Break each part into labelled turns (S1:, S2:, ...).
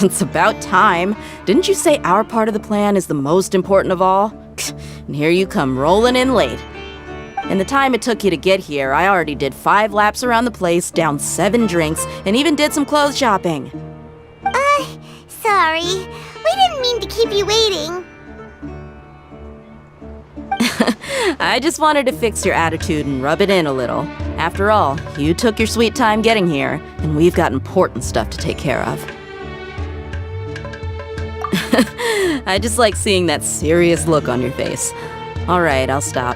S1: It's about time. Didn't you say our part of the plan is the most important of all? And here you come rolling in late. In the time it took you to get here, I already did 5 laps around the place, downed 7 drinks, and even did some clothes shopping.
S2: Sorry. We didn't mean to keep you waiting.
S1: I just wanted to fix your attitude and rub it in a little. After all, you took your sweet time getting here, and we've got important stuff to take care of. I just like seeing that serious look on your face. All right, I'll stop.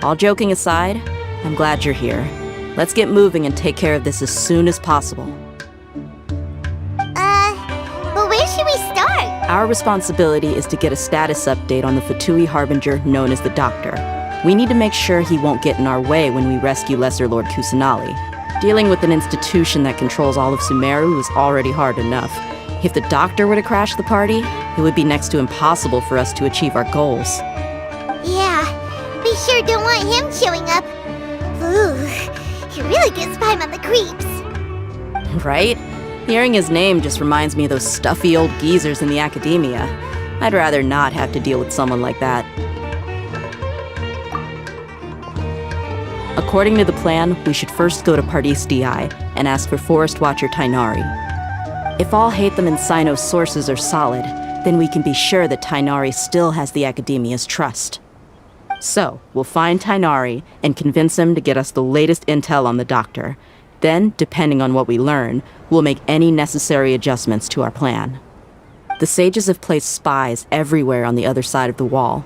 S1: All joking aside, I'm glad you're here. Let's get moving and take care of this as soon as possible.
S2: But where should we start?
S1: Our responsibility is to get a status update on the Fatui Harbinger known as the Doctor. We need to make sure he won't get in our way when we rescue Lesser Lord Kusanali. Dealing with an institution that controls all of Sumeru is already hard enough. If the Doctor were to crash the party, it would be next to impossible for us to achieve our goals.
S2: Yeah, we sure don't want him showing up. Ooh, he really gives Paimon the creeps.
S1: Right? Hearing his name just reminds me of those stuffy old geezers in the academia. I'd rather not have to deal with someone like that. According to the plan, we should first go to Pardis DI and ask for Forest Watcher Tainari. If all Hatham and Sino's sources are solid, then we can be sure that Tainari still has the academia's trust. So, we'll find Tainari and convince him to get us the latest intel on the Doctor. Then, depending on what we learn, we'll make any necessary adjustments to our plan. The sages have placed spies everywhere on the other side of the wall.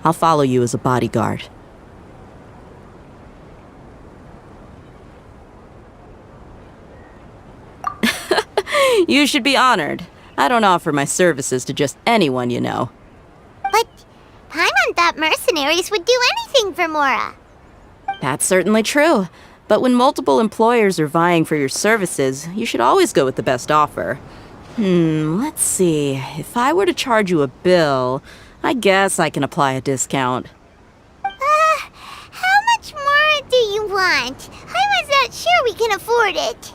S1: I'll follow you as a bodyguard. You should be honored. I don't offer my services to just anyone, you know.
S2: But Paimon thought mercenaries would do anything for Mora.
S1: That's certainly true. But when multiple employers are vying for your services, you should always go with the best offer. Let's see. If I were to charge you a bill, I guess I can apply a discount.
S2: How much more do you want? I was not sure we can afford it.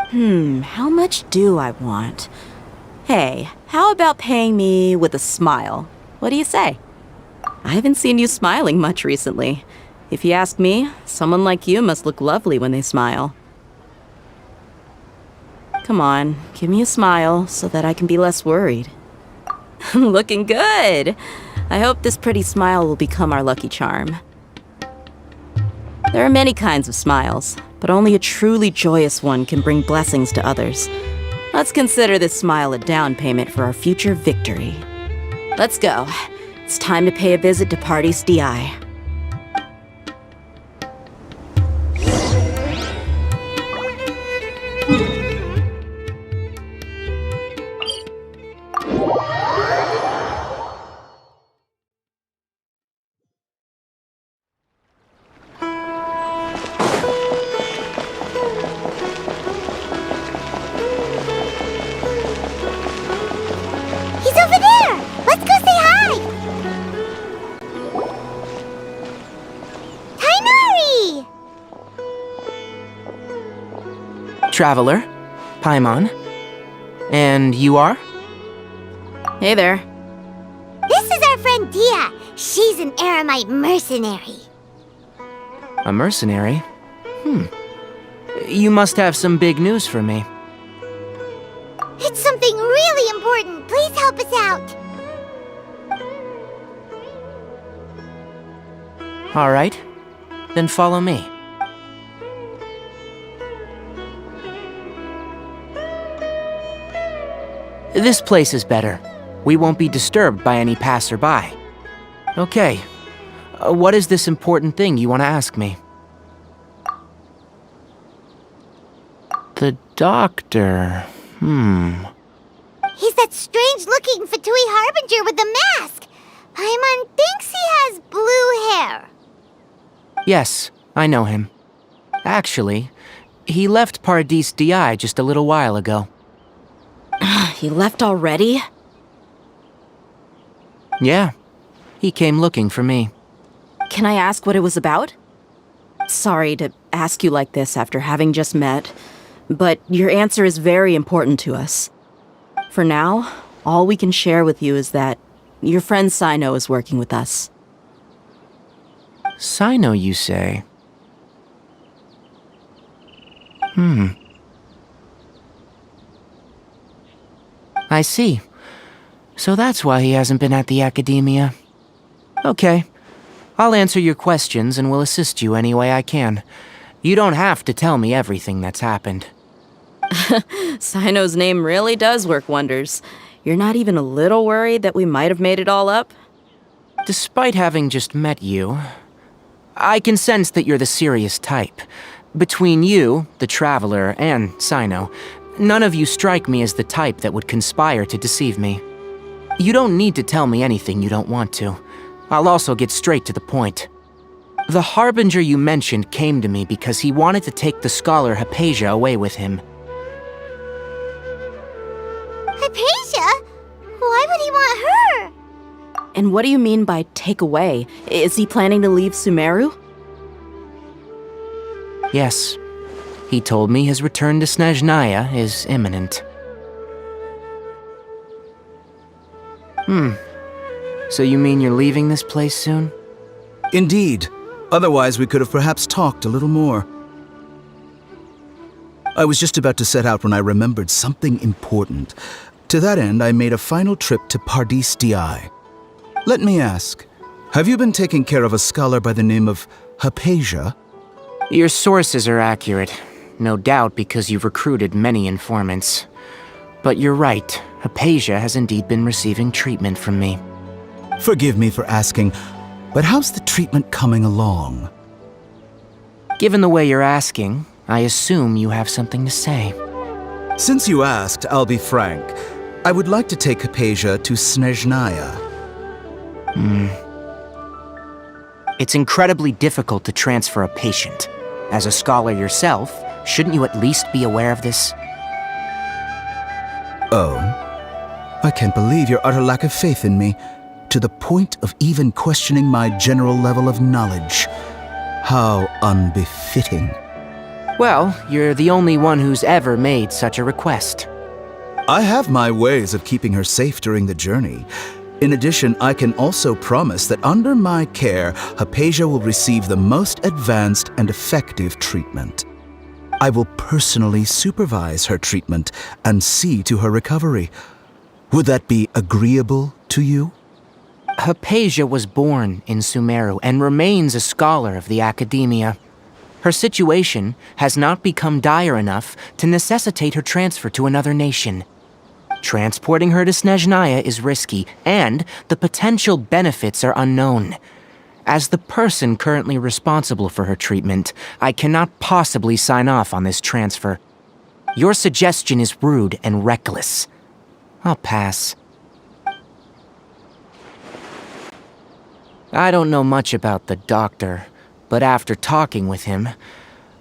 S1: How much do I want? Hey, how about paying me with a smile? What do you say? I haven't seen you smiling much recently. If you ask me, someone like you must look lovely when they smile. Come on, give me a smile so that I can be less worried. Looking good! I hope this pretty smile will become our lucky charm. There are many kinds of smiles, but only a truly joyous one can bring blessings to others. Let's consider this smile a down payment for our future victory. Let's go. It's time to pay a visit to Pardis DI.
S3: Traveler, Paimon, and you are?
S1: Hey there.
S2: This is our friend Dia. She's an Aramite mercenary.
S3: A mercenary? You must have some big news for me.
S2: It's something really important. Please help us out.
S3: All right, then follow me. This place is better. We won't be disturbed by any passerby. Okay, what is this important thing you want to ask me? The Doctor.
S2: He's that strange-looking Fatui Harbinger with the mask. Paimon thinks he has blue hair.
S3: Yes, I know him. Actually, he left Pardis DI just a little while ago.
S1: He left already?
S3: Yeah, he came looking for me.
S1: Can I ask what it was about? Sorry to ask you like this after having just met, but your answer is very important to us. For now, all we can share with you is that your friend Sino is working with us.
S3: Sino, you say? I see. So that's why he hasn't been at the academia. Okay. I'll answer your questions and will assist you any way I can. You don't have to tell me everything that's happened.
S1: Sino's name really does work wonders. You're not even a little worried that we might have made it all up?
S3: Despite having just met you, I can sense that you're the serious type. Between you, the Traveler, and Sino, none of you strike me as the type that would conspire to deceive me. You don't need to tell me anything you don't want to. I'll also get straight to the point. The Harbinger you mentioned came to me because he wanted to take the scholar Hypatia away with him.
S2: Hypatia? Why would he want her?
S1: And what do you mean by take away? Is he planning to leave Sumeru?
S3: Yes. He told me his return to Snezhnaya is imminent. So you mean you're leaving this place soon?
S4: Indeed. Otherwise, we could have perhaps talked a little more. I was just about to set out when I remembered something important. To that end, I made a final trip to Pardis Di. Let me ask, have you been taking care of a scholar by the name of Hypatia?
S3: Your sources are accurate. No doubt because you've recruited many informants. But you're right, Hypatia has indeed been receiving treatment from me.
S4: Forgive me for asking, but how's the treatment coming along?
S3: Given the way you're asking, I assume you have something to say.
S4: Since you asked, I'll be frank. I would like to take Hypatia to Snezhnaya.
S3: It's incredibly difficult to transfer a patient. As a scholar yourself, shouldn't you at least be aware of this?
S4: Oh? I can't believe your utter lack of faith in me, to the point of even questioning my general level of knowledge. How unbefitting.
S3: Well, you're the only one who's ever made such a request.
S4: I have my ways of keeping her safe during the journey. In addition, I can also promise that under my care, Hypatia will receive the most advanced and effective treatment. I will personally supervise her treatment and see to her recovery. Would that be agreeable to you?
S3: Hypatia was born in Sumeru and remains a scholar of the academia. Her situation has not become dire enough to necessitate her transfer to another nation. Transporting her to Snezhnaya is risky, and the potential benefits are unknown. As the person currently responsible for her treatment, I cannot possibly sign off on this transfer. Your suggestion is rude and reckless. I'll pass. I don't know much about the doctor, but after talking with him,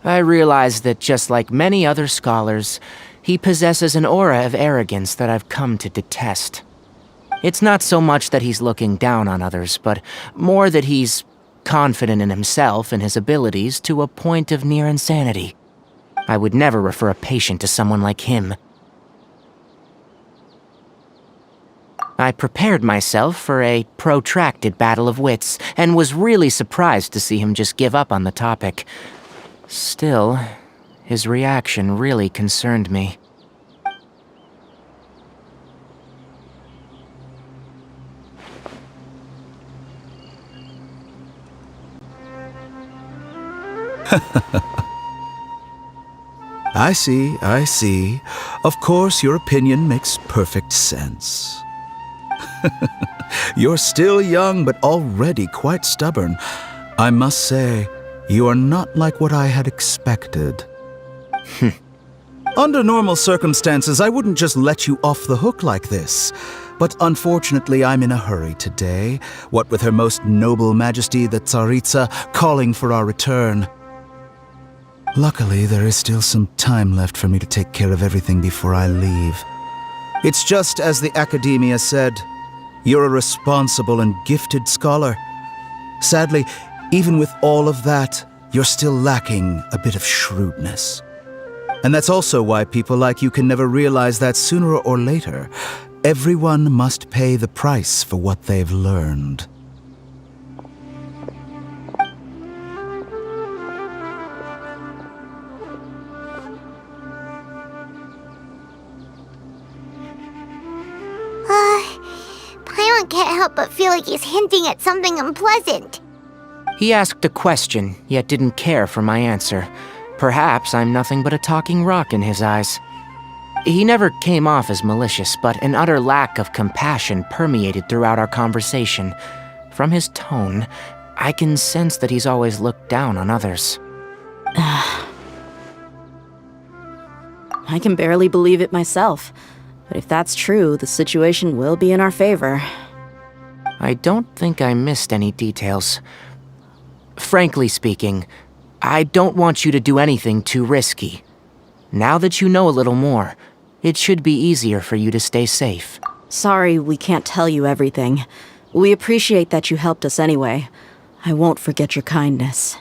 S3: I realized that just like many other scholars, he possesses an aura of arrogance that I've come to detest. It's not so much that he's looking down on others, but more that he's confident in himself and his abilities to a point of near insanity. I would never refer a patient to someone like him. I prepared myself for a protracted battle of wits, and was really surprised to see him just give up on the topic. Still, his reaction really concerned me.
S4: I see. Of course, your opinion makes perfect sense. You're still young, but already quite stubborn. I must say, you are not like what I had expected. Under normal circumstances, I wouldn't just let you off the hook like this. But unfortunately, I'm in a hurry today, what with Her Most Noble Majesty the Tsaritsa calling for our return. Luckily, there is still some time left for me to take care of everything before I leave. It's just as the Academia said, you're a responsible and gifted scholar. Sadly, even with all of that, you're still lacking a bit of shrewdness. And that's also why people like you can never realize that sooner or later, everyone must pay the price for what they've learned.
S2: Paimon can't help but feel like he's hinting at something unpleasant.
S3: He asked a question, yet didn't care for my answer. Perhaps I'm nothing but a talking rock in his eyes. He never came off as malicious, but an utter lack of compassion permeated throughout our conversation. From his tone, I can sense that he's always looked down on others.
S1: I can barely believe it myself. But if that's true, the situation will be in our favor.
S3: I don't think I missed any details. Frankly speaking, I don't want you to do anything too risky. Now that you know a little more, it should be easier for you to stay safe.
S1: Sorry we can't tell you everything. We appreciate that you helped us anyway. I won't forget your kindness.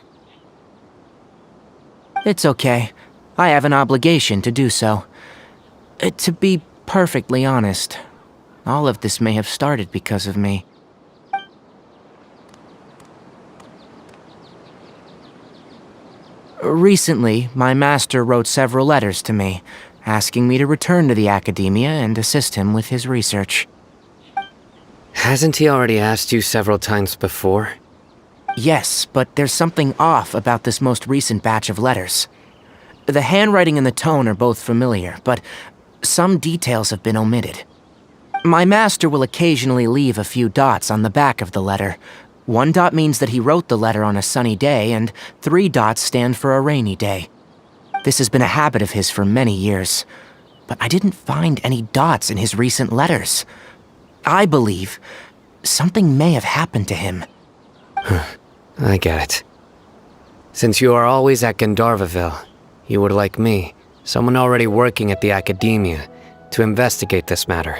S3: It's okay. I have an obligation to do so. To be perfectly honest, all of this may have started because of me. Recently, my master wrote several letters to me, asking me to return to the academia and assist him with his research.
S5: Hasn't he already asked you several times before?
S3: Yes, but there's something off about this most recent batch of letters. The handwriting and the tone are both familiar, but some details have been omitted. My master will occasionally leave a few dots on the back of the letter. 1 dot means that he wrote the letter on a sunny day, and 3 dots stand for a rainy day. This has been a habit of his for many years, but I didn't find any dots in his recent letters. I believe something may have happened to him.
S5: I get it. Since you are always at Gandharvaville, you would like me, someone already working at the academia, to investigate this matter,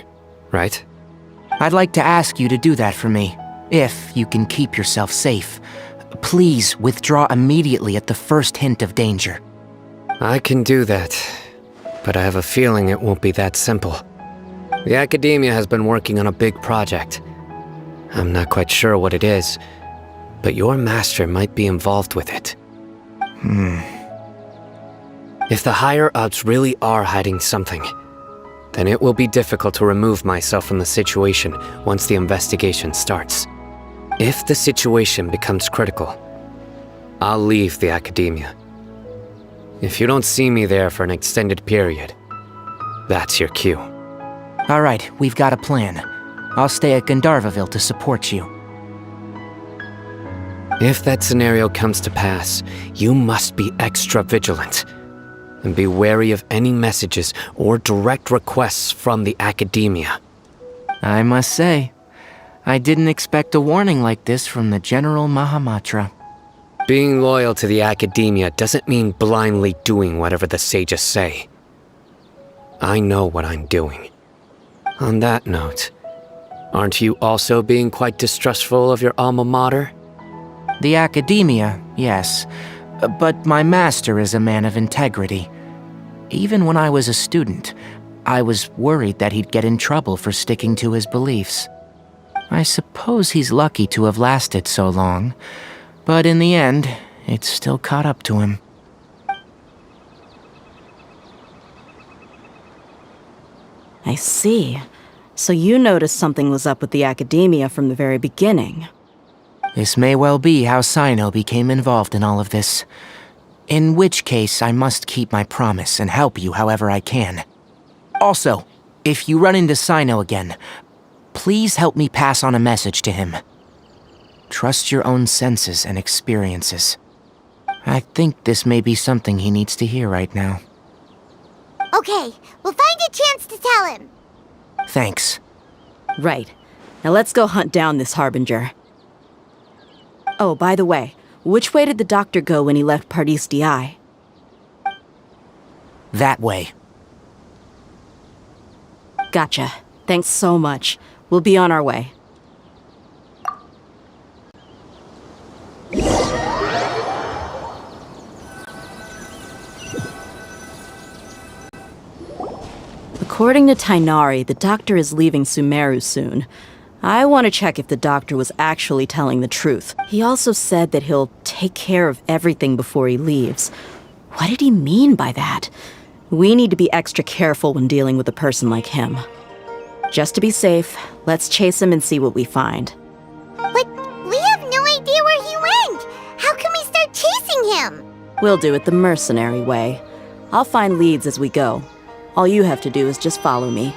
S5: right?
S3: I'd like to ask you to do that for me, if you can keep yourself safe. Please withdraw immediately at the first hint of danger.
S5: I can do that, but I have a feeling it won't be that simple. The academia has been working on a big project. I'm not quite sure what it is, but your master might be involved with it. If the higher-ups really are hiding something, then it will be difficult to remove myself from the situation once the investigation starts. If the situation becomes critical, I'll leave the academia. If you don't see me there for an extended period, that's your cue.
S3: All right, we've got a plan. I'll stay at Gandharvaville to support you.
S5: If that scenario comes to pass, you must be extra vigilant. And be wary of any messages or direct requests from the academia.
S3: I must say, I didn't expect a warning like this from the General Mahamatra.
S5: Being loyal to the academia doesn't mean blindly doing whatever the sages say. I know what I'm doing. On that note, aren't you also being quite distrustful of your alma mater?
S3: The academia, yes, but my master is a man of integrity. Even when I was a student, I was worried that he'd get in trouble for sticking to his beliefs. I suppose he's lucky to have lasted so long, but in the end, it's still caught up to him.
S1: I see. So you noticed something was up with the academia from the very beginning.
S3: This may well be how Sino became involved in all of this. In which case, I must keep my promise and help you however I can. Also, if you run into Sino again, please help me pass on a message to him. Trust your own senses and experiences. I think this may be something he needs to hear right now.
S2: Okay, we'll find a chance to tell him.
S3: Thanks.
S1: Right. Now let's go hunt down this Harbinger. Oh, by the way, which way did the doctor go when he left Pardis Di?
S3: That way.
S1: Gotcha. Thanks so much. We'll be on our way. According to Tainari, the doctor is leaving Sumeru soon. I want to check if the doctor was actually telling the truth. He also said that he'll take care of everything before he leaves. What did he mean by that? We need to be extra careful when dealing with a person like him. Just to be safe, let's chase him and see what we find.
S2: But we have no idea where he went! How can we start chasing him?
S1: We'll do it the mercenary way. I'll find leads as we go. All you have to do is just follow me.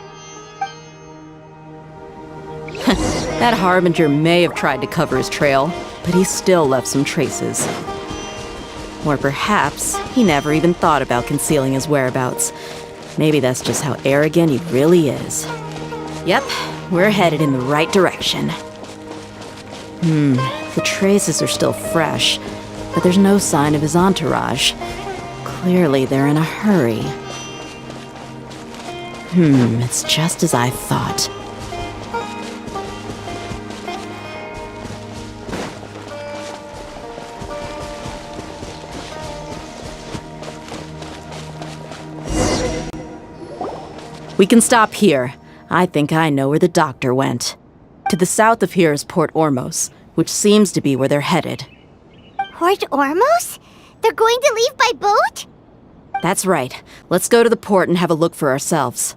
S1: That Harbinger may have tried to cover his trail, but he still left some traces. Or perhaps he never even thought about concealing his whereabouts. Maybe that's just how arrogant he really is. Yep, we're headed in the right direction. The traces are still fresh, but there's no sign of his entourage. Clearly they're in a hurry. It's just as I thought. We can stop here. I think I know where the doctor went. To the south of here is Port Ormos, which seems to be where they're headed.
S2: Port Ormos? They're going to leave by boat?
S1: That's right. Let's go to the port and have a look for ourselves.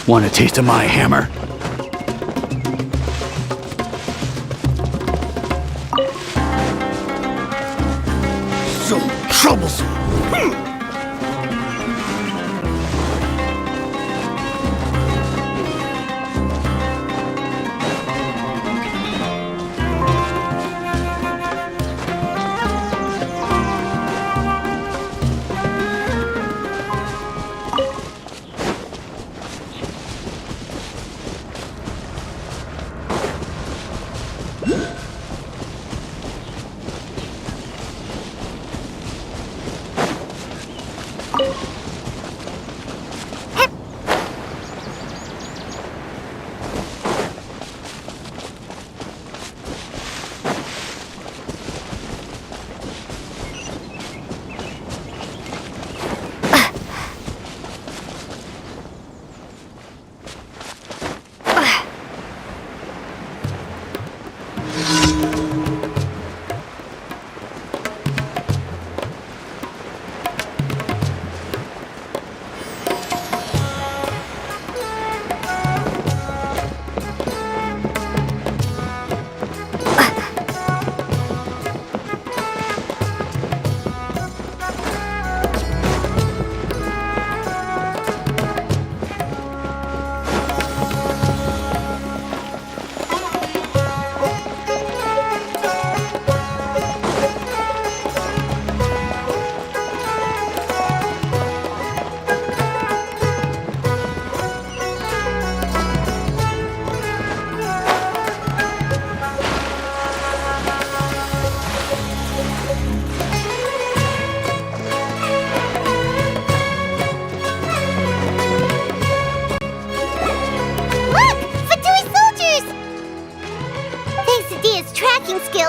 S4: Want a taste of my hammer? So troublesome!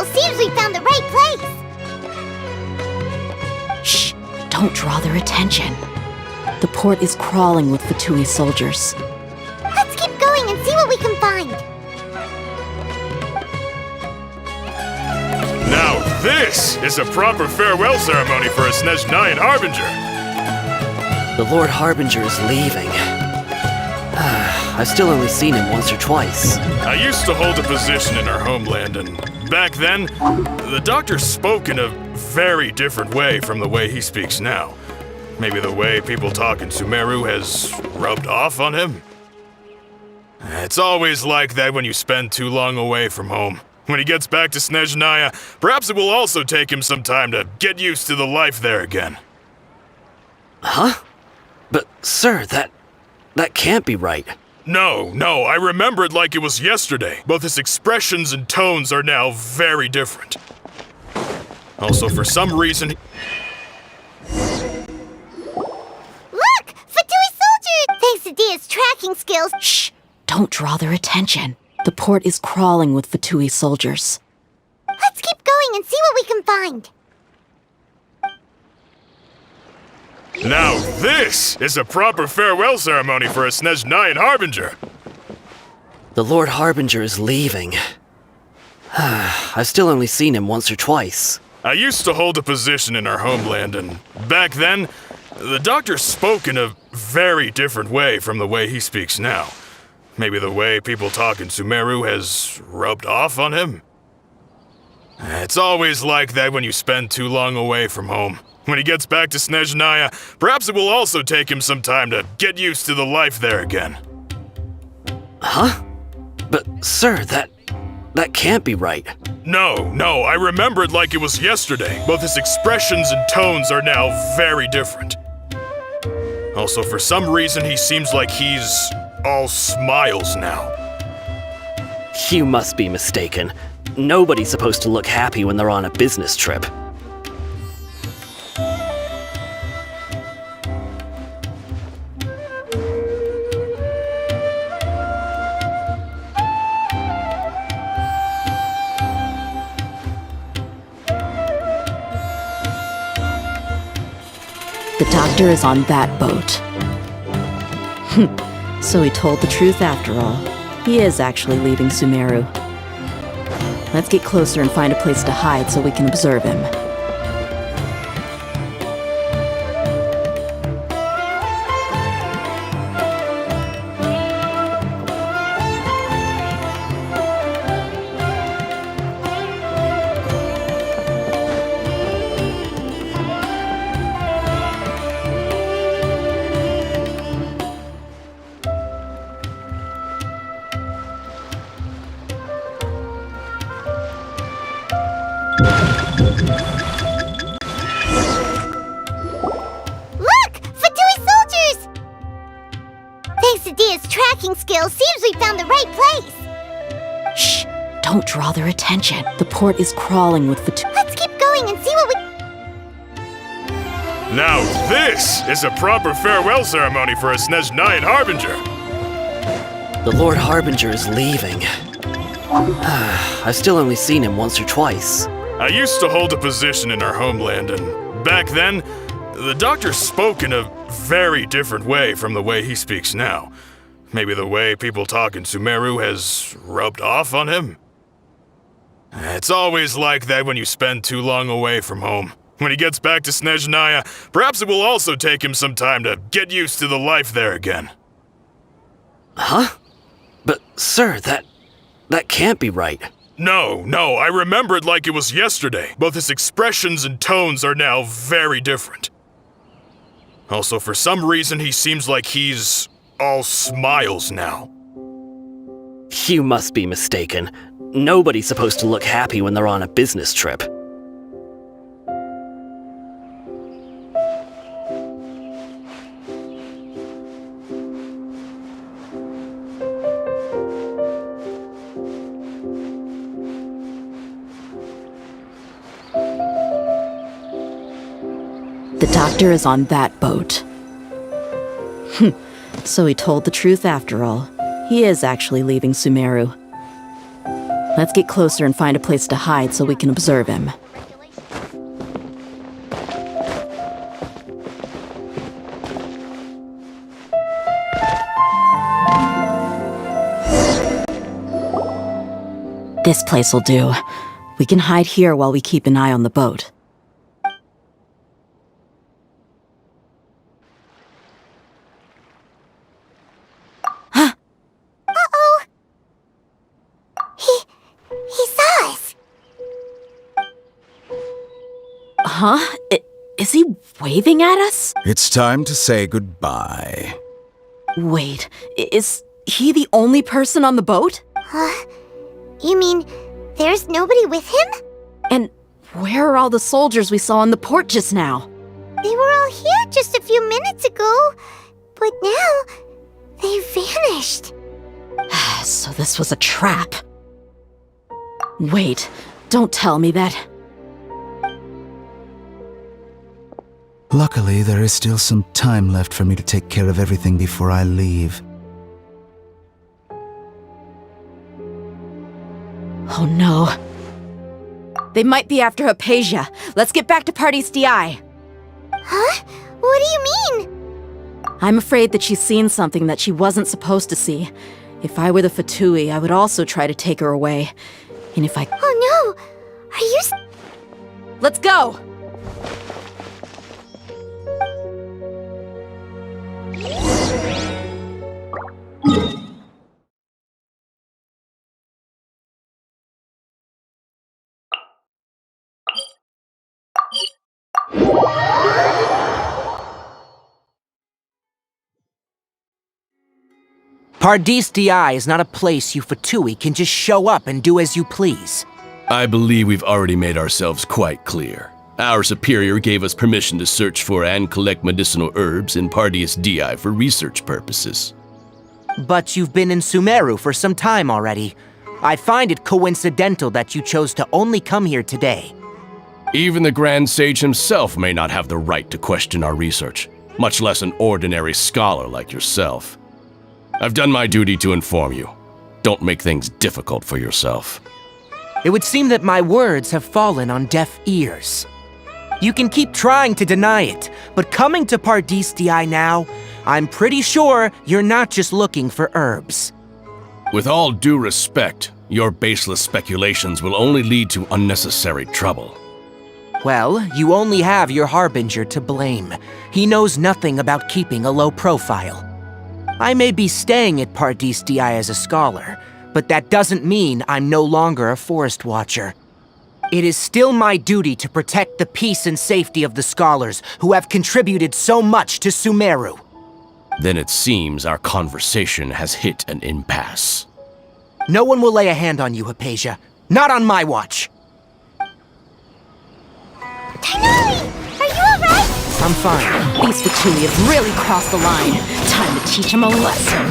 S2: Seems we found the right place!
S1: Shh! Don't draw their attention. The port is crawling with Fatui soldiers.
S2: Let's keep going and see what we can find!
S6: Now this is a proper farewell ceremony for a Snezhnayan Harbinger!
S5: The Lord Harbinger is leaving. I've still only seen him once or twice.
S6: I used to hold a position in our homeland, and back then, the doctor spoke in a very different way from the way he speaks now. Maybe the way people talk in Sumeru has rubbed off on him? It's always like that when you spend too long away from home. When he gets back to Snezhnaya, perhaps it will also take him some time to get used to the life there again.
S5: Huh? But, sir, that can't be right.
S6: No, I remember it like it was yesterday. Both his expressions and tones are now very different. Also, for some reason...
S2: Look! Fatui soldier! Thanks to Dia's tracking skills...
S1: Shh! Don't draw their attention. The port is crawling with Fatui soldiers.
S2: Let's keep going and see what we can find.
S6: Now this is a proper farewell ceremony for a Snezhnayan Harbinger.
S5: The Lord Harbinger is leaving. I've still only seen him once or twice.
S6: I used to hold a position in our homeland, and back then, the doctor spoke in a very different way from the way he speaks now. Maybe the way people talk in Sumeru has rubbed off on him? It's always like that when you spend too long away from home. When he gets back to Snezhnaya, perhaps it will also take him some time to get used to the life there again.
S5: Huh? But, sir, that can't be right.
S6: No, I remember it like it was yesterday. Both his expressions and tones are now very different. Also, for some reason, he seems like he's all smiles now.
S5: You must be mistaken. Nobody's supposed to look happy when they're on a business trip.
S1: The doctor is on that boat. So he told the truth after all. He is actually leaving Sumeru. Let's get closer and find a place to hide so we can observe him.
S2: Look! Fatui soldiers! Thanks to Dia's tracking skills, seems we found the right place.
S1: Shh! Don't draw their attention. The port is crawling with Fatui.
S2: Let's keep going and see what we...
S6: Now this is a proper farewell ceremony for a Snezhnayan Harbinger.
S5: The Lord Harbinger is leaving. I've still only seen him once or twice.
S6: I used to hold a position in our homeland, and back then, the doctor spoke in a very different way from the way he speaks now. Maybe the way people talk in Sumeru has rubbed off on him? It's always like that when you spend too long away from home. When he gets back to Snezhnaya, perhaps it will also take him some time to get used to the life there again.
S5: Huh? But, sir, that can't be right.
S6: No, I remember it like it was yesterday. Both his expressions and tones are now very different. Also, for some reason, he seems like he's all smiles now.
S5: You must be mistaken. Nobody's supposed to look happy when they're on a business trip.
S1: The doctor is on that boat. So he told the truth after all. He is actually leaving Sumeru. Let's get closer and find a place to hide so we can observe him. This place will do. We can hide here while we keep an eye on the boat. Huh? Is he waving at us?
S4: It's time to say goodbye.
S1: Wait, is he the only person on the boat?
S2: You mean there's nobody with him?
S1: And where are all the soldiers we saw in the port just now?
S2: They were all here just a few minutes ago, but now they vanished.
S1: So this was a trap. Wait, don't tell me that.
S4: Luckily, there is still some time left for me to take care of everything before I leave.
S1: Oh no. They might be after Hypatia. Let's get back to Party's DI.
S2: Huh? What do you mean?
S1: I'm afraid that she's seen something that she wasn't supposed to see. If I were the Fatui, I would also try to take her away. And if I...
S2: Oh no! Are you...
S1: Let's go!
S3: Paradis DI is not a place you Fatui can just show up and do as you please.
S7: I believe we've already made ourselves quite clear. Our superior gave us permission to search for and collect medicinal herbs in Paradis DI for research purposes.
S3: But you've been in Sumeru for some time already. I find it coincidental that you chose to only come here today.
S7: Even the Grand Sage himself may not have the right to question our research, much less an ordinary scholar like yourself. I've done my duty to inform you. Don't make things difficult for yourself.
S3: It would seem that my words have fallen on deaf ears. You can keep trying to deny it, but coming to Paradis DI now, I'm pretty sure you're not just looking for herbs.
S7: With all due respect, your baseless speculations will only lead to unnecessary trouble.
S3: Well, you only have your Harbinger to blame. He knows nothing about keeping a low profile. I may be staying at Paradis DI as a scholar, but that doesn't mean I'm no longer a forest watcher. It is still my duty to protect the peace and safety of the scholars who have contributed so much to Sumeru.
S7: Then it seems our conversation has hit an impasse.
S3: No one will lay a hand on you, Hypatia. Not on my watch.
S2: Tainari! Are you alright?
S3: I'm fine.
S1: These Fatui have really crossed the line. Time to teach them a lesson.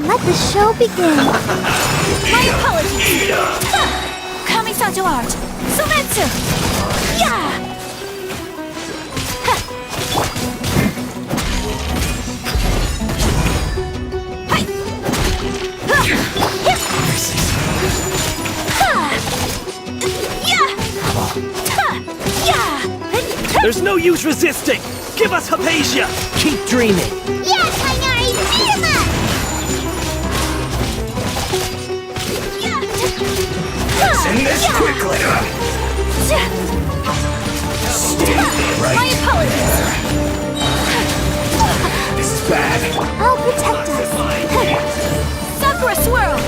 S2: Let the show begin.
S8: My apologies! Kami-san to art! Sumetsu! Yeah!
S9: There's no use resisting! Give us Hypatia!
S3: Keep dreaming.
S2: Yeah, Tainari! Beat him up!
S9: Send this quickly!
S8: My apologies!
S9: This is bad.
S2: I'll protect us.
S8: Sakura swirl!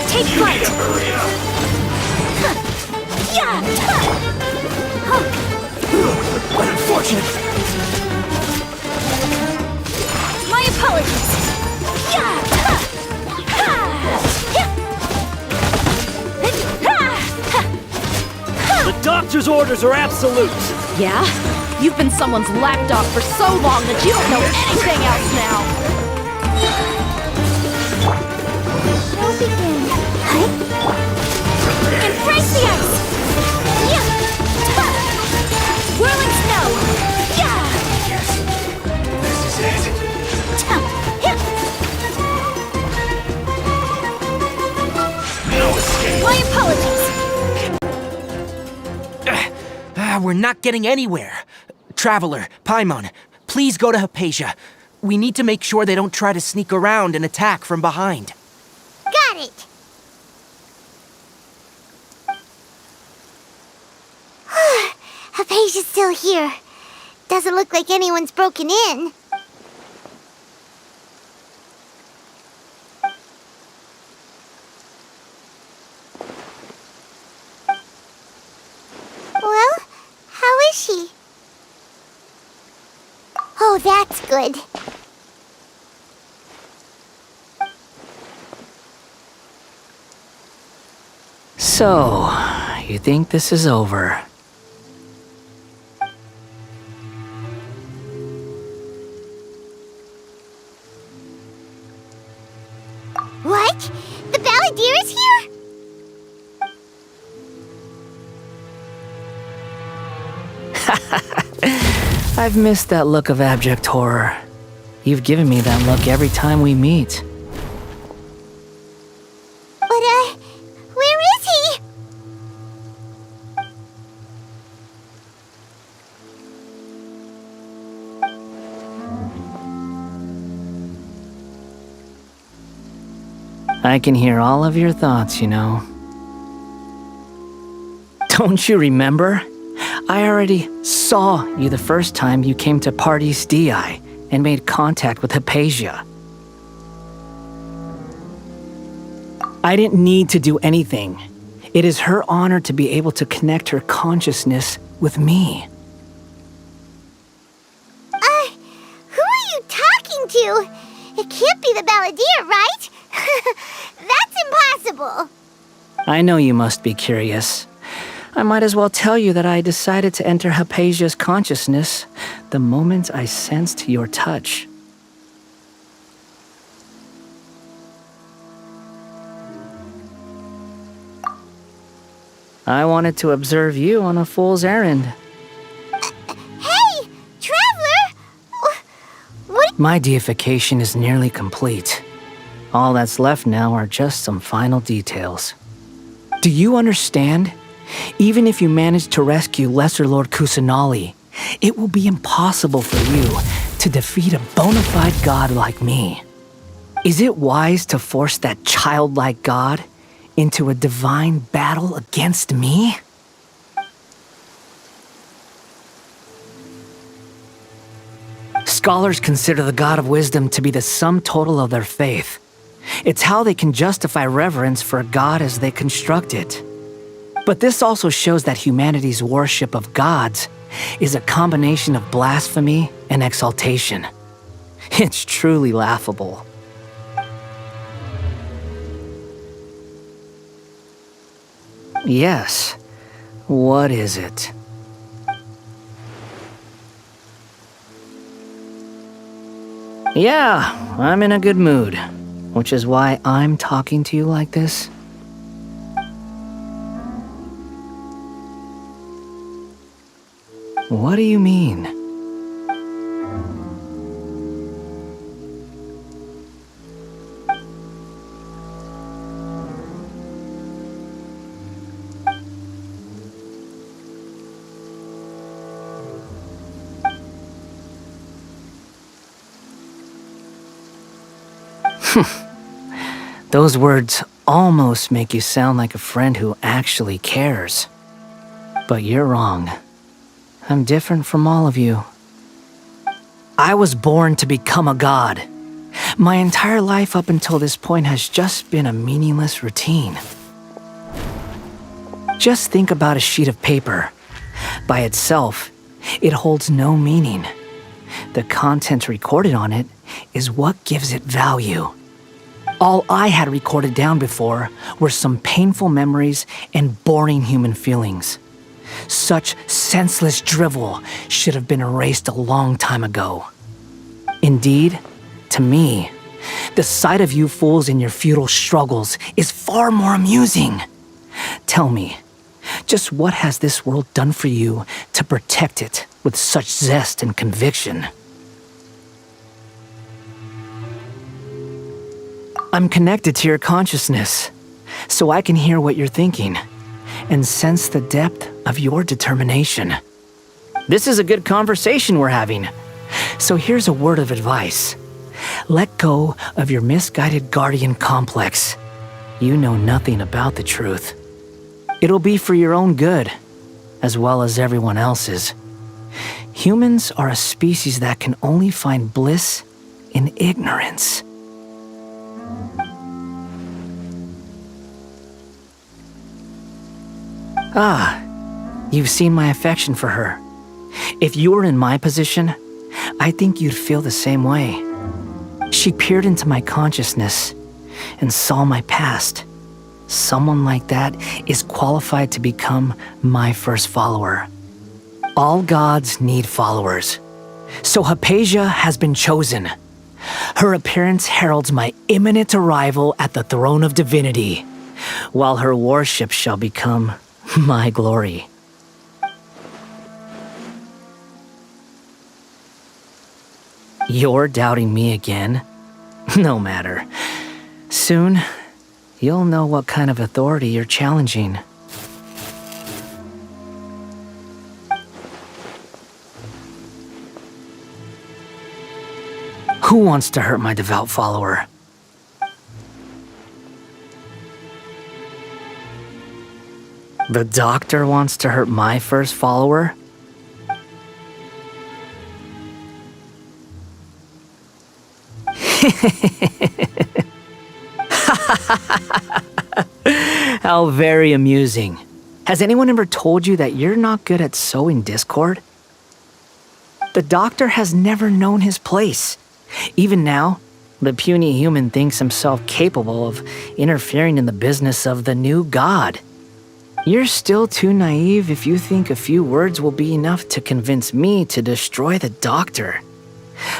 S8: Take flight!
S9: Unfortunate!
S8: My apologies!
S9: The doctor's orders are absolute!
S1: Yeah? You've been someone's lapdog for so long that you don't know anything else now!
S2: Show begins.
S8: Embrace the ice! Whirling snow!
S9: This is it. No escape.
S8: My apologies!
S3: We're not getting anywhere. Traveler, Paimon, please go to Hypatia. We need to make sure they don't try to sneak around and attack from behind.
S2: Got it! Hypatia's still here. Doesn't look like anyone's broken in. That's good.
S5: So, you think this is over?
S2: What? The Balladeer is here?
S5: I've missed that look of abject horror. You've given me that look every time we meet.
S2: But, where is he?
S5: I can hear all of your thoughts, you know. Don't you remember? I already saw you the first time you came to Party's DI and made contact with Hypatia. I didn't need to do anything. It is her honor to be able to connect her consciousness with me.
S2: Who are you talking to? It can't be the Balladeer, right? That's impossible.
S5: I know you must be curious. I might as well tell you that I decided to enter Hypatia's consciousness the moment I sensed your touch. I wanted to observe you on a fool's errand.
S2: Hey, Traveler! What?
S5: My deification is nearly complete. All that's left now are just some final details. Do you understand? Even if you manage to rescue Lesser Lord Kusanali, it will be impossible for you to defeat a bona fide god like me. Is it wise to force that childlike god into a divine battle against me? Scholars consider the god of wisdom to be the sum total of their faith. It's how they can justify reverence for a god as they construct it. But this also shows that humanity's worship of gods is a combination of blasphemy and exaltation. It's truly laughable. Yes. What is it? Yeah, I'm in a good mood, which is why I'm talking to you like this. What do you mean? Those words almost make you sound like a friend who actually cares. But you're wrong. I'm different from all of you. I was born to become a god. My entire life up until this point has just been a meaningless routine. Just think about a sheet of paper. By itself, it holds no meaning. The content recorded on it is what gives it value. All I had recorded down before were some painful memories and boring human feelings. Such senseless drivel should have been erased a long time ago. Indeed, to me, the sight of you fools in your futile struggles is far more amusing. Tell me, just what has this world done for you to protect it with such zest and conviction? I'm connected to your consciousness, so I can hear what you're thinking and sense the depth of your determination. This is a good conversation we're having. So here's a word of advice. Let go of your misguided guardian complex. You know nothing about the truth. It'll be for your own good, as well as everyone else's. Humans are a species that can only find bliss in ignorance. Ah, you've seen my affection for her. If you were in my position,
S10: I think you'd feel the same way. She peered into my consciousness and saw my past. Someone like that is qualified to become my first follower. All gods need followers. So Hypatia has been chosen. Her appearance heralds my imminent arrival at the throne of divinity, while her worship shall become my glory. You're doubting me again? No matter. Soon, you'll know what kind of authority you're challenging. Who wants to hurt my devout follower? The doctor wants to hurt my first follower? How very amusing. Has anyone ever told you that you're not good at sowing discord? The doctor has never known his place. Even now, the puny human thinks himself capable of interfering in the business of the new god. You're still too naive if you think a few words will be enough to convince me to destroy the doctor.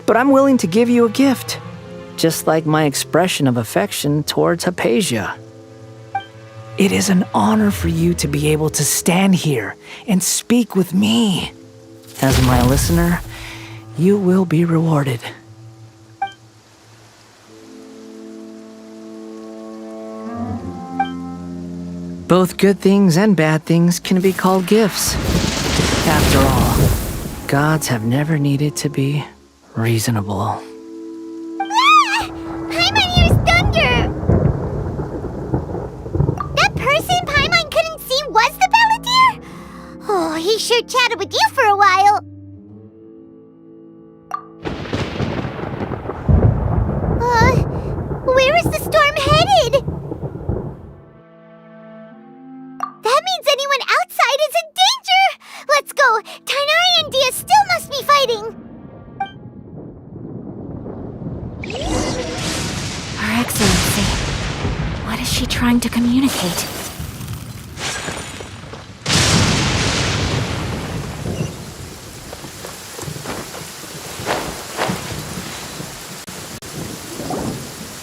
S10: But I'm willing to give you a gift, just like my expression of affection towards Hypatia. It is an honor for you to be able to stand here and speak with me. As my listener, you will be rewarded. Both good things and bad things can be called gifts. After all, gods have never needed to be reasonable.
S2: Ah! Paimon hears thunder! That person Paimon couldn't see was the Balladeer? Oh, he sure chatted with you for a while. Where is the storm headed? That means anyone outside is in danger! Let's go! Tighnari and Dia still must be fighting!
S8: Her Excellency. What is she trying to communicate?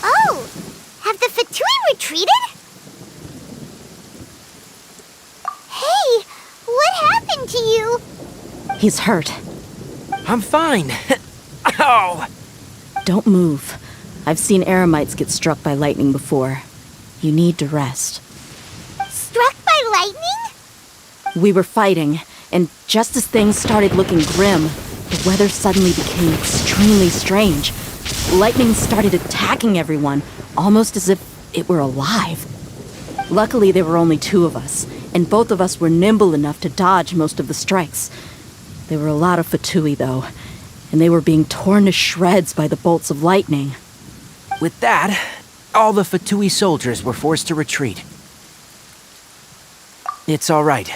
S2: Oh! Have the Fatui retreated? Hey! What happened to you?
S1: He's hurt.
S3: I'm fine. Ow!
S1: Don't move. I've seen Eremites get struck by lightning before. You need to rest.
S2: Struck by lightning?
S1: We were fighting, and just as things started looking grim, the weather suddenly became extremely strange. Lightning started attacking everyone, almost as if it were alive. Luckily, there were only two of us, and both of us were nimble enough to dodge most of the strikes. There were a lot of Fatui, though, and they were being torn to shreds by the bolts of lightning.
S3: With that, all the Fatui soldiers were forced to retreat. It's all right.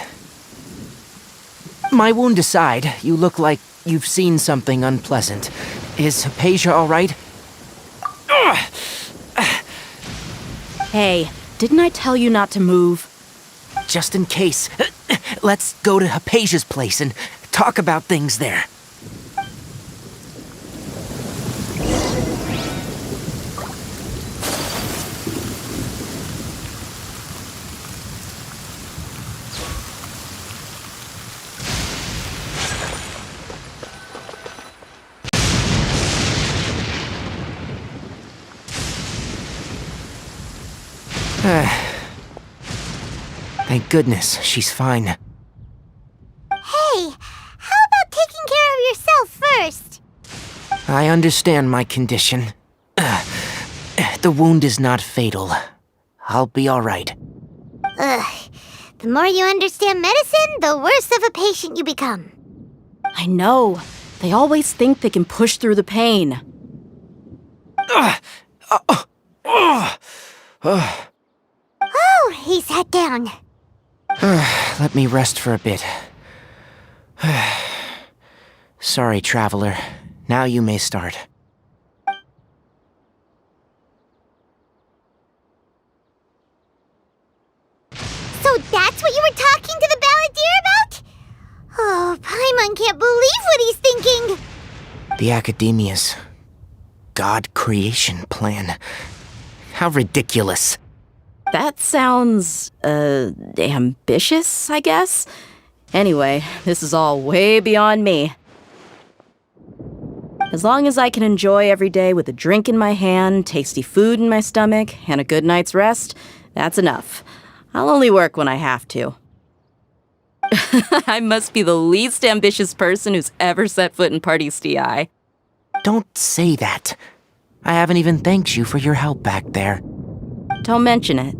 S3: My wound aside, you look like you've seen something unpleasant. Is Hypatia all right?
S1: Hey, didn't I tell you not to move?
S3: Just in case, let's go to Hypatia's place and talk about things there. Thank goodness she's fine.
S2: Hey, how about taking care of yourself first?
S3: I understand my condition. The wound is not fatal. I'll be all right.
S2: The more you understand medicine, the worse of a patient you become.
S1: I know. They always think they can push through the pain.
S2: Oh, he sat down.
S3: Let me rest for a bit. Sorry, traveler. Now you may start.
S2: So that's what you were talking to the balladeer about? Oh, Paimon can't believe what he's thinking!
S3: The Academia's God creation plan. How ridiculous.
S1: That sounds, ambitious, I guess? Anyway, this is all way beyond me. As long as I can enjoy every day with a drink in my hand, tasty food in my stomach, and a good night's rest, that's enough. I'll only work when I have to. I must be the least ambitious person who's ever set foot in Party's DI.
S3: Don't say that. I haven't even thanked you for your help back there.
S1: Don't mention it.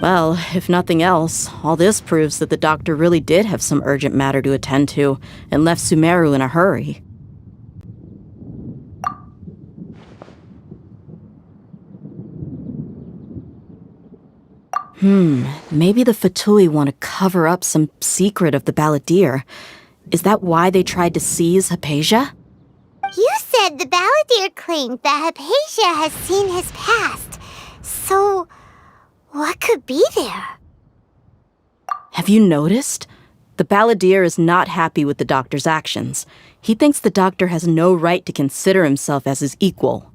S1: Well, if nothing else, all this proves that the doctor really did have some urgent matter to attend to and left Sumeru in a hurry. Maybe the Fatui want to cover up some secret of the balladeer. Is that why they tried to seize Hypatia?
S2: You said the balladeer claimed that Hypatia has seen his past. So, what could be there?
S1: Have you noticed? The balladeer is not happy with the doctor's actions. He thinks the doctor has no right to consider himself as his equal.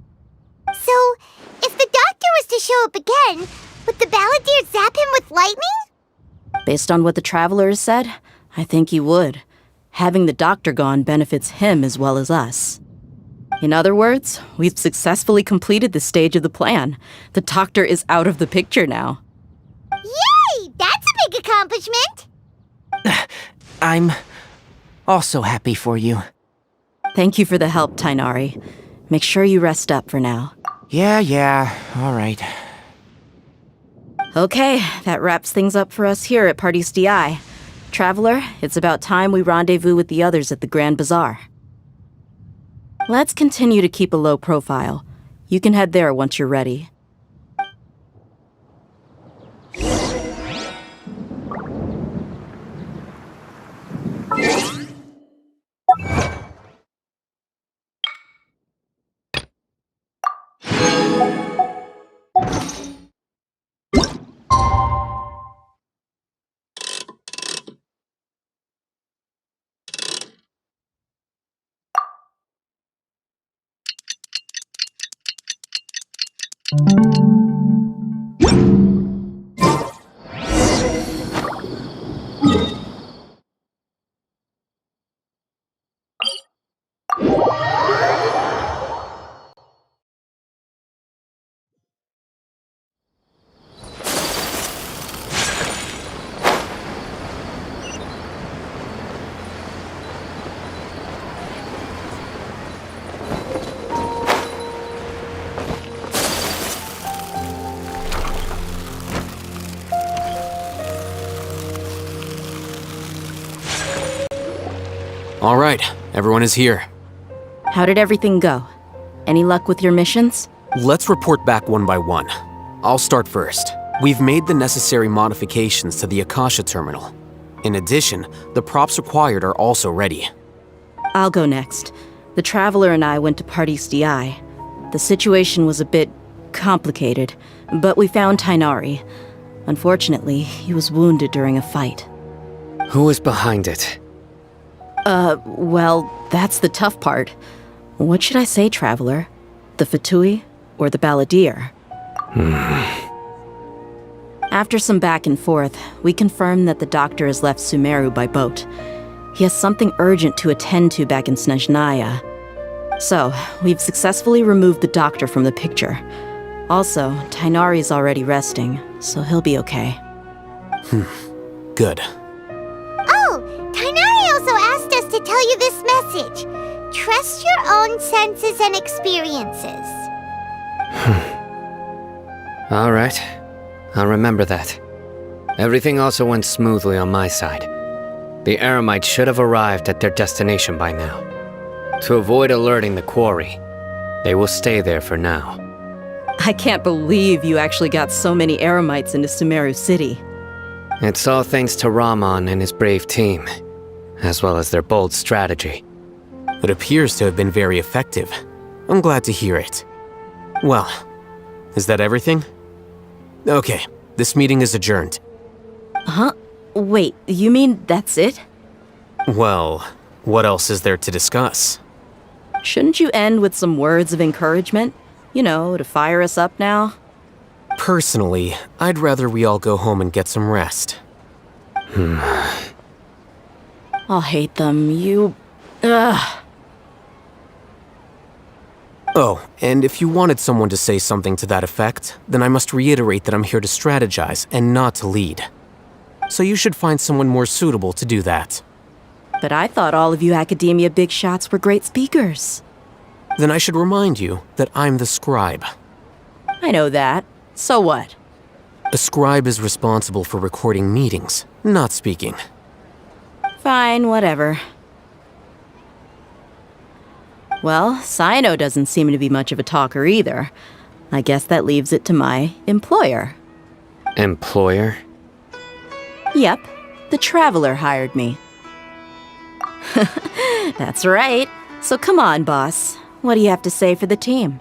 S2: So, if the doctor was to show up again, would the balladeer zap him with lightning?
S1: Based on what the traveler has said, I think he would. Having the doctor gone benefits him as well as us. In other words, we've successfully completed this stage of the plan. The doctor is out of the picture now.
S2: Yay! That's a big accomplishment!
S3: I'm also happy for you.
S1: Thank you for the help, Tainari. Make sure you rest up for now.
S3: Yeah, all right.
S1: Okay, that wraps things up for us here at Party's DI. Traveler, it's about time we rendezvous with the others at the Grand Bazaar. Let's continue to keep a low profile. You can head there once you're ready.
S5: All right, everyone is here.
S1: How did everything go? Any luck with your missions?
S11: Let's report back one by one. I'll start first. We've made the necessary modifications to the Akasha terminal. In addition, the props required are also ready.
S1: I'll go next. The Traveler and I went to Party's DI. The situation was a bit complicated, but we found Tainari. Unfortunately, he was wounded during a fight.
S5: Who is behind it?
S1: Well, that's the tough part. What should I say, Traveler? The Fatui or the balladeer? After some back and forth, we confirmed that the doctor has left Sumeru by boat. He has something urgent to attend to back in Snezhnaya. So, we've successfully removed the doctor from the picture. Also, Tainari's already resting, so he'll be okay.
S11: Good.
S2: Oh, Tainari also asked us to tell you this message. Trust your own senses and experiences.
S5: All right, I'll remember that. Everything also went smoothly on my side. The Eremites should have arrived at their destination by now. To avoid alerting the quarry, they will stay there for now.
S1: I can't believe you actually got so many Eremites into Sumeru City.
S5: It's all thanks to Rahman and his brave team, as well as their bold strategy.
S11: It appears to have been very effective. I'm glad to hear it. Well, is that everything? Okay, this meeting is adjourned.
S1: Huh? Wait, you mean that's it?
S11: Well, what else is there to discuss?
S1: Shouldn't you end with some words of encouragement? You know, to fire us up now?
S11: Personally, I'd rather we all go home and get some rest.
S1: I'll hate them. Ugh.
S11: Oh, and if you wanted someone to say something to that effect, then I must reiterate that I'm here to strategize and not to lead. So you should find someone more suitable to do that.
S1: But I thought all of you academia big shots were great speakers.
S11: Then I should remind you that I'm the scribe.
S1: I know that. So what?
S11: A scribe is responsible for recording meetings, not speaking.
S1: Fine, whatever. Well, Cyno doesn't seem to be much of a talker either. I guess that leaves it to my employer.
S5: Employer?
S1: Yep, the Traveler hired me. That's right. So come on, boss. What do you have to say for the team?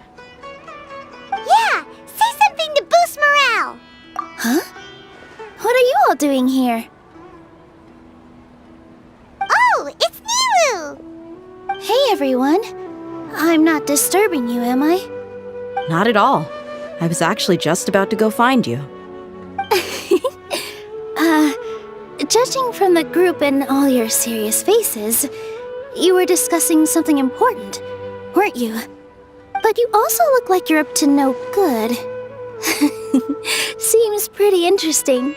S2: Yeah, say something to boost morale.
S8: Huh? What are you all doing here?
S2: Oh, it's Nilu!
S8: Hey, everyone. I'm not disturbing you, am I?
S1: Not at all. I was actually just about to go find you.
S8: Judging from the group and all your serious faces, you were discussing something important, weren't you? But you also look like you're up to no good. Seems pretty interesting.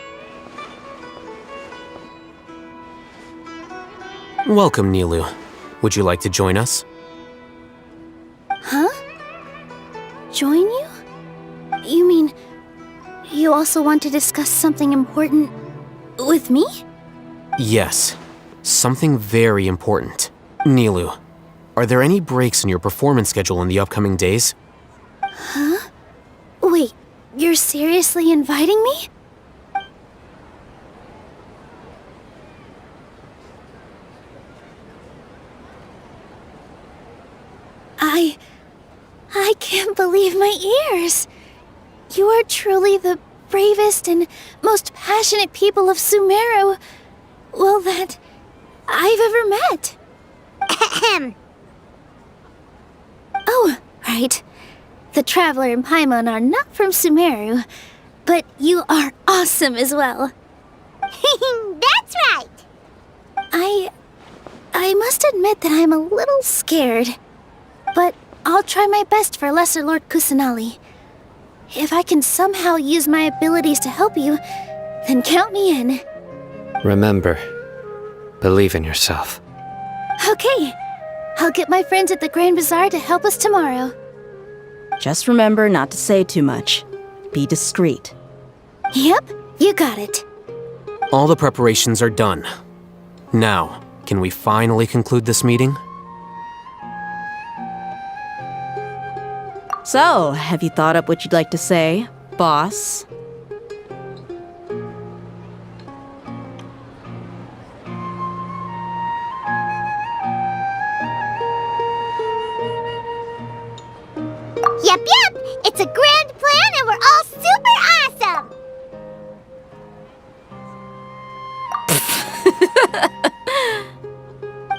S11: Welcome, Nilu. Would you like to join us?
S8: Huh? Join you? You mean you also want to discuss something important with me?
S11: Yes, something very important. Nilu, are there any breaks in your performance schedule in the upcoming days?
S8: Huh? Wait, you're seriously inviting me? I can't believe my ears. You are truly the bravest and most passionate people of Sumeru, well, that I've ever met.
S2: Ahem.
S8: Oh, right. The Traveler and Paimon are not from Sumeru, but you are awesome as well.
S2: That's right.
S8: I must admit that I'm a little scared, but I'll try my best for Lesser Lord Kusanali. If I can somehow use my abilities to help you, then count me in.
S5: Remember, believe in yourself.
S8: Okay, I'll get my friends at the Grand Bazaar to help us tomorrow.
S1: Just remember not to say too much. Be discreet.
S8: Yep, you got it.
S11: All the preparations are done. Now, can we finally conclude this meeting?
S1: So, have you thought up what you'd like to say, boss?
S2: Yep, it's a grand plan and we're all super awesome.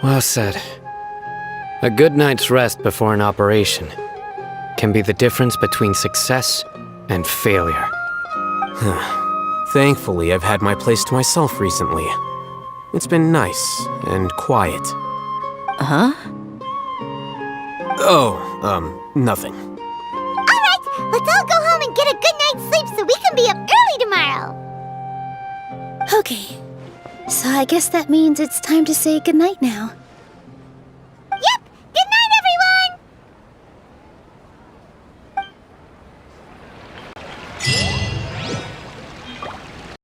S5: Well said. A good night's rest before an operation can be the difference between success and failure.
S11: Thankfully, I've had my place to myself recently. It's been nice and quiet.
S1: Huh?
S11: Oh, nothing.
S2: All right, let's all go home and get a good night's sleep so we can be up early tomorrow.
S8: Okay, so I guess that means it's time to say goodnight now.